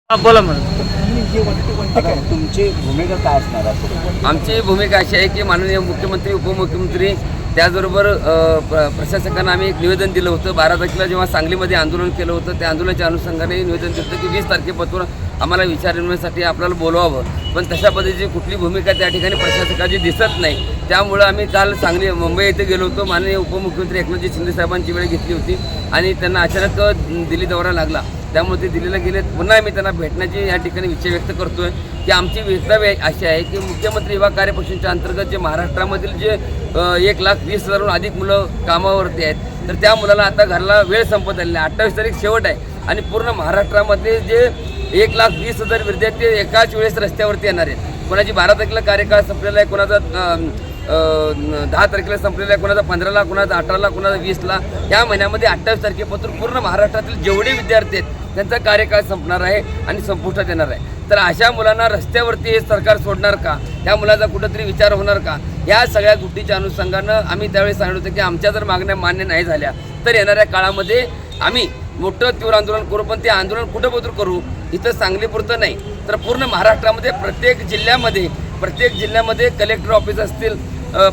बोला म्हणून तुमची भूमिका काय असणार आहे? आमची भूमिका अशी आहे की माननीय मुख्यमंत्री उपमुख्यमंत्री त्याचबरोबर प्रशासकांना आम्ही एक निवेदन दिलं होतं. 12 तारखेला जेव्हा सांगलीमध्ये आंदोलन केलं होतं त्या आंदोलनाच्या अनुषंगाने निवेदन दिलं होतं की 20 तारखेपासून आम्हाला विचारण्यासाठी आपल्याला बोलवावं, पण तशा पद्धतीची कुठली भूमिका त्या ठिकाणी प्रशासकाची दिसत नाही. त्यामुळं आम्ही काल मुंबई येथे गेलो होतो. माननीय उपमुख्यमंत्री एकनाथजी शिंदे साहेबांची वेळ घेतली होती आणि त्यांना अचानक दिल्ली दौरा लागला. त्यामुळे ते दिल्लीला गेले. पुन्हा आम्ही त्यांना भेटण्याची या ठिकाणी इच्छा व्यक्त करतोय की आमची वक्तव्य अशी आहे की मुख्यमंत्री युवा कार्यपक्षाच्या अंतर्गत जे महाराष्ट्रामधील जे 1,20,000हून अधिक मुलं कामावरती आहेत, तर त्या मुलाला आता घरला वेळ संपत आलेला आहे. 28 तारीख शेवट आहे आणि पूर्ण महाराष्ट्रामध्ये जे 1,20,000 विद्यार्थी एकाच वेळेस रस्त्यावरती येणार आहेत. कोणाची 12 तारखेला कार्यकाळ संपलेला आहे, कोणाचा 10 तारखेला संपलेला आहे, कोणाचा 15ला, कोणाचा 18ला, कोणाचा 20ला. या महिन्यामध्ये 28 तारखेपासून पूर्ण महाराष्ट्रातील जेवढे विद्यार्थी आहेत त्यांचा कार्यकाळ संपणार आहे आणि संपुष्टात येणार आहे. तर अशा मुलांना रस्त्यावरती हे सरकार सोडणार का? त्या मुलाचा कुठंतरी विचार होणार का? या सगळ्या गोष्टीच्या अनुषंगानं आम्ही त्यावेळी सांगितलं होतं की आमच्या जर मागण्या मान्य नाही झाल्या तर येणाऱ्या काळामध्ये आम्ही मोठं तीव्र आंदोलन करू. पण ते आंदोलन कुठं पत्र करू? इथं सांगलीपुरतं नाही तर पूर्ण महाराष्ट्रामध्ये प्रत्येक जिल्ह्यामध्ये कलेक्टर ऑफिस असतील,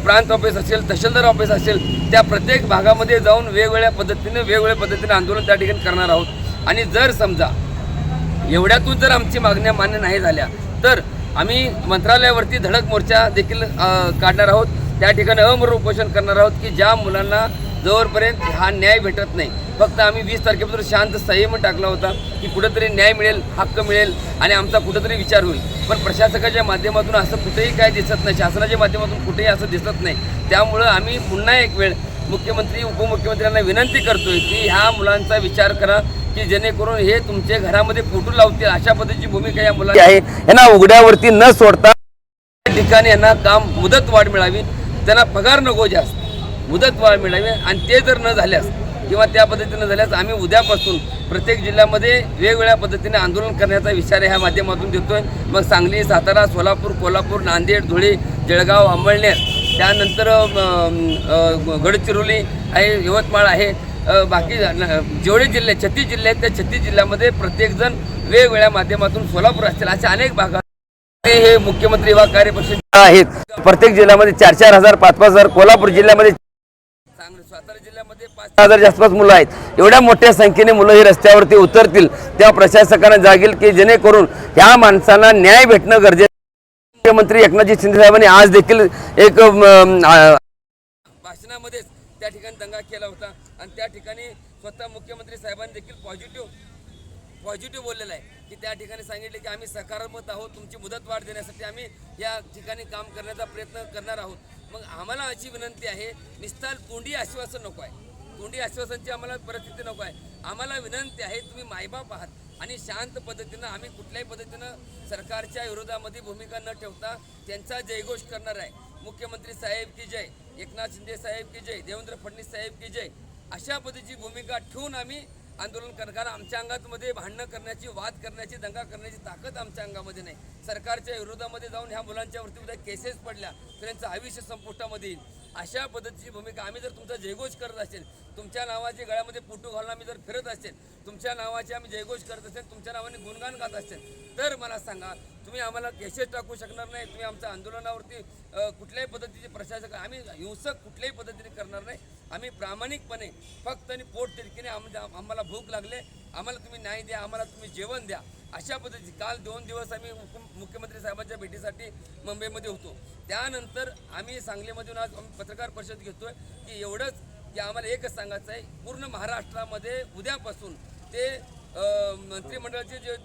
प्रांत ऑफिस असेल, तहसीलदार ऑफिस असेल, त्या प्रत्येक भागामध्ये जाऊन वेगवेगळ्या पद्धतीने आंदोलन त्या ठिकाणी करणार आहोत. आणि जर समजा एवढ्यातून जर आमची मागण्या मान्य नाही झाल्या तर आम्ही मंत्रालयावरती धडक मोर्चा देखील काढणार आहोत. त्या ठिकाणी अमर उपोषण करणार आहोत की ज्या मुलांना जोपर्यंत हा न्याय भेटत नाही, फक्त आम्ही 20 तारखेपासून शांत संयम टाकला होता की कुठंतरी न्याय मिळेल, हक्क मिळेल आणि आमचा कुठंतरी विचार होईल. पण प्रशासकाच्या माध्यमातून असं कुठेही काय दिसत नाही, शासनाच्या माध्यमातून कुठेही असं दिसत नाही. त्यामुळं आम्ही पुन्हा एक वेळ मुख्यमंत्री उपमुख्यमंत्र्यांना विनंती करतोय की ह्या मुलांचा विचार करा की जेणेकरून हे तुमच्या घरामध्ये फोटो लावतील अशा पद्धतीची भूमिका या मुलांची आहे. यांना उघड्यावरती न सोडता त्या ठिकाणी यांना काम मुदतवाढ मिळावी, त्यांना पगार नको जास्त, मुदतवाढ मिळावी. आणि ते जर न झाल्यास किंवा त्या पद्धतीनं झाल्यास आम्ही उद्यापासून प्रत्येक जिल्ह्यामध्ये वेगवेगळ्या पद्धतीने आंदोलन करण्याचा इशारा ह्या माध्यमातून देतोय. मग सांगली, सातारा, सोलापूर, कोल्हापूर, नांदेड, धुळे, जळगाव, अंमळनेर, त्यानंतर गडचिरोली आहे, यवतमाळ आहे, बाकी जेवढे जिल्हे 36 जिल्हे आहेत त्या 36 जिल्ह्यामध्ये प्रत्येकजण वेगवेगळ्या माध्यमातून, सोलापूर असतील अशा अनेक भागात हे मुख्यमंत्री युवा कार्यपक्ष आहेत. प्रत्येक जिल्ह्यामध्ये 4,000 5,000 कोल्हापूर जिल्ह्यामध्ये, सातारा जिल्ह्यामध्ये 5,000 आसपास मुलं आहेत. एवढ्या मोठ्या संख्येने मुलं ही रस्त्यावरती उतरतील तेव्हा प्रशासकांना जागेल की जेणेकरून ह्या माणसांना न्याय भेटणं गरजेचं. मुख्यमंत्री एकनाथजी शिंदे साहेबांनी आज देखील एक भाषणामध्येच त्या ठिकाणी दंगा केला होता आणि त्या ठिकाणी स्वतः मुख्यमंत्री साहेबांनी देखील पॉझिटिव्ह बोललेलं आहे की त्या ठिकाणी सांगितले की आम्ही सकारात्मक आहोत, तुमची मुदतवाढ देण्यासाठी आम्ही या ठिकाणी काम करण्याचा प्रयत्न करणार आहोत. मग आम्हाला अशी विनंती आहे, निस्तार तोंडी आश्वासन नको आहे, तोंडी आश्वासनची आम्हाला परिस्थिती नको आहे. आम्हाला विनंती आहे, तुम्ही मायबाप आहात आणि शांत पद्धतीनं आम्ही कुठल्याही पद्धतीनं सरकारच्या विरोधामध्ये भूमिका न ठेवता त्यांचा जयघोष करणार आहे. मुख्यमंत्री साहेब की जय, एकनाथ शिंदे साहेब की जय, देवेंद्र फडणवीस साहेब की जय, अशा पद्धतीची भूमिका ठेवून आम्ही आंदोलन करणार. कारण आमच्या अंगामध्ये भांडणं करण्याची, वाद करण्याची, दंगा करण्याची ताकद आमच्या अंगामध्ये नाही. सरकारच्या विरोधामध्ये जाऊन ह्या मुलांच्यावरती उद्या केसेस पडल्या तर त्यांचं आयुष्य संपुष्टामध्ये येईल. अशा पद्धतीची भूमिका आम्ही जर तुमचा जयघोष करत असेल, तुमच्या नावाचे गळ्यामध्ये फोटो घालून आम्ही जर फिरत असेल, तुमच्या नावाचे आम्ही जयघोष करत असेल, तुमच्या नावाने गुणगान गात असेल, तर मला सांगा तुम्ही आम्हाला केसेस टाकू शकणार नाही. तुम्ही आमच्या आंदोलनावरती कुठल्याही पद्धतीचे प्रशासक, आम्ही हिंसक कुठल्याही पद्धतीने करणार नाही. आम्ही प्रामाणिकपणे फक्त आणि पोट तिरकीने आम्हाला भूक लागले, आम्हाला तुम्ही न्याय द्या, आम्हाला तुम्ही जेवण द्या, अशा पद्धतीची. काल 2 दिवस आम्ही मुख्यमंत्री साहेबांच्या भेटीसाठी मुंबईमध्ये होतो. त्यानंतर आम्ही सांगलीमधून आज आम्ही पत्रकार परिषद घेतोय की एवढंच की आम्हाला एकच सांगायचं आहे, पूर्ण महाराष्ट्रामध्ये उद्यापासून ते मंत्रिमंडळाचे जे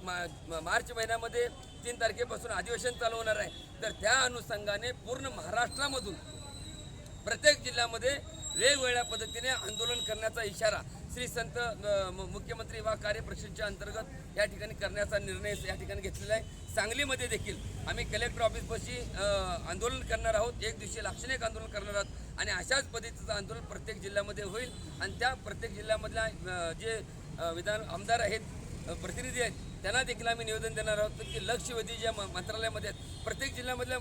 मार्च महिन्यामध्ये 3 तारखेपासून अधिवेशन चालू होणार आहे, तर त्या अनुषंगाने पूर्ण महाराष्ट्रामधून प्रत्येक जिल्ह्यामध्ये वेगवेगळ्या पद्धतीने आंदोलन करण्याचा इशारा श्री संत मुख्यमंत्री युवा कार्यपरिषदेच्या अंतर्गत या ठिकाणी करण्याचा निर्णय या ठिकाणी घेतलेला आहे. सांगलीमध्ये देखील आम्ही कलेक्टर ऑफिसपाशी आंदोलन करणार आहोत, एक दिवशी लाक्षणिक आंदोलन करणार आहोत आणि अशाच पद्धतीचं आंदोलन प्रत्येक जिल्ह्यामध्ये होईल. आणि त्या प्रत्येक जिल्ह्यामधल्या जे आमदार आहेत, प्रतिनिधी आहेत, त्यांना देखील आम्ही निवेदन देणार आहोत की लक्षवेधी ज्या मंत्रालयामध्ये आहेत प्रत्येक जिल्ह्यामधल्या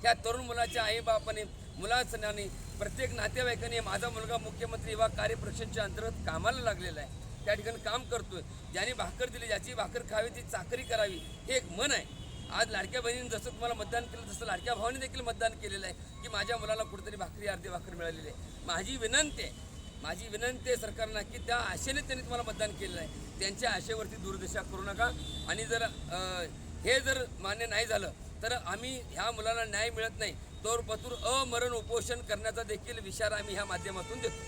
ह्या तरुण मुलाच्या आईबापाने, मुलासनाने, प्रत्येक नातेवाईकाने माझा मुलगा मुख्यमंत्री युवा कार्यपरिषदेच्या अंतर्गत कामाला लागलेला आहे त्या ठिकाणी काम करतोय. ज्यांनी भाकर दिली, ज्याची भाकर खावी ती चाकरी करावी, हे एक मन आहे. आज लाडक्या बहिणीने जसं तुम्हाला मतदान केलं तसं लाडक्या भावाने देखील मतदान केलेलं आहे की माझ्या मुलाला कुठेतरी भाकरी, अर्धी भाकर मिळालेली आहे. माझी विनंती आहे सरकारला की त्या आशेने त्यांनी तुम्हाला मतदान केलेलं आहे, त्यांच्या आशेवरती दुर्दशा करू नका. आणि जर हे जर मान्य नाही झालं तर आम्ही ह्या मुलाला न्याय मिळत नाही तोर पतूर अमरण उपोषण करण्याचा देखील इशारा आम्ही ह्या माध्यमातून देतो.